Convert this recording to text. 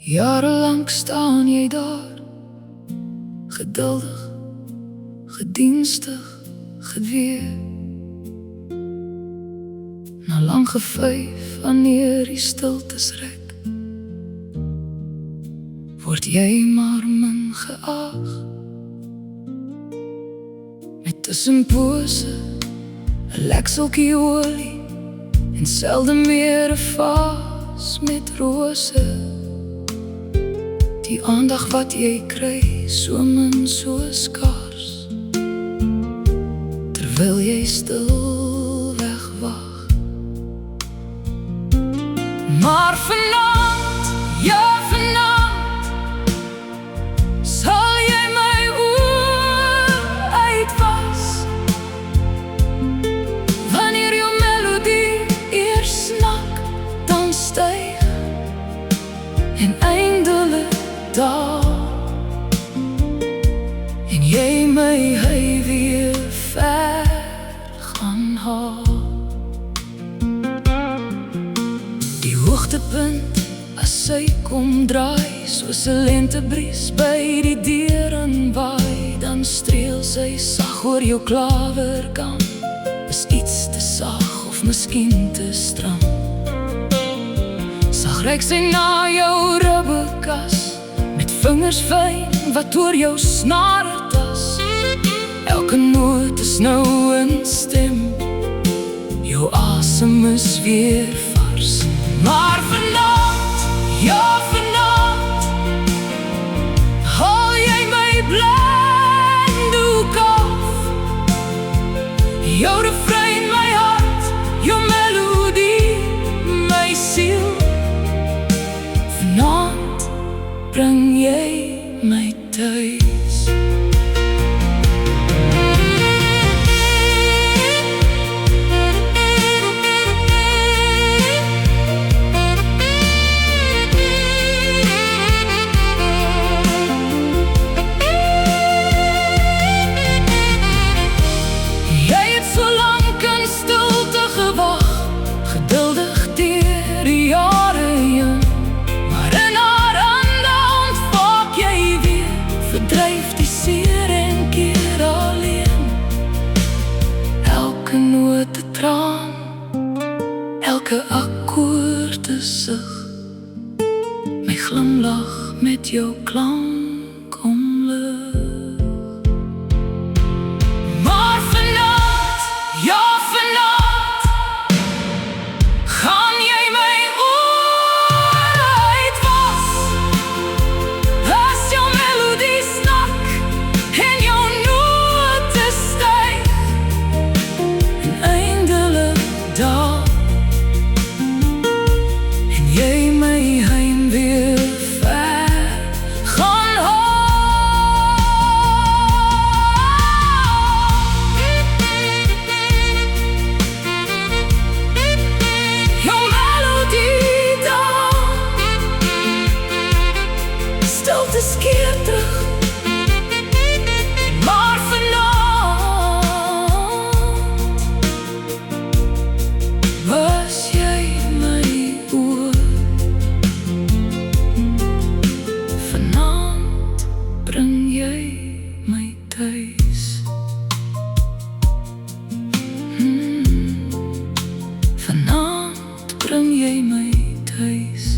Jarenlang staan jy daar, geduldig, gedienstig, gedwee. Na lang gevyf, wanneer die stiltes rek, word jy maar min geag. Met tussenpose, 'n lekseltjie olie, en selde meer 'n vaas met rose. Die aandag wat jy kry, so min, so skaars, terwyl jy stil wegwag. Maar vanaand, ja vanaand, sal jy my oor uitwas, wanneer jou melodie eers snak, dan styg en eindelik daal, en jy my hy weer ver gaan haal. Die hoogtepunt, as sy kom draai, soos 'n lentebries by die deur en waai, dan streel sy sag oor jou klawerkam. Is iets te sag of miskien te stram? Sag reik sy na jou ribbekas, met vingers fyn wat oor jou snare tas. Elke noot is nou 'n stem, jou asem is weer vars. Maar vanaand, ja vanaand, haal jy my blinddoek af. Jou refrein, my hart, jou melodie, my siel. Vanaand bring jy my thuis. Geduldig deur die jare heen, maar in haar hande ontwaak jy weer, verdryf die seer en keer alleen. Elke noot 'n traan, elke akkoord 'n sug, my glimlach met jou klank omlig. Maar vanaand, ja vanaand, gaan jy my oor uitwas, as jou melodie snak en jou note styg en eindelik daal, en jy my heim weer ver gaan haal. Jou melodie daal, stiltes keer terug, maar vanaand was jy my oor. Vanaand bring jy my thuis. Vanaand bring jy my thuis.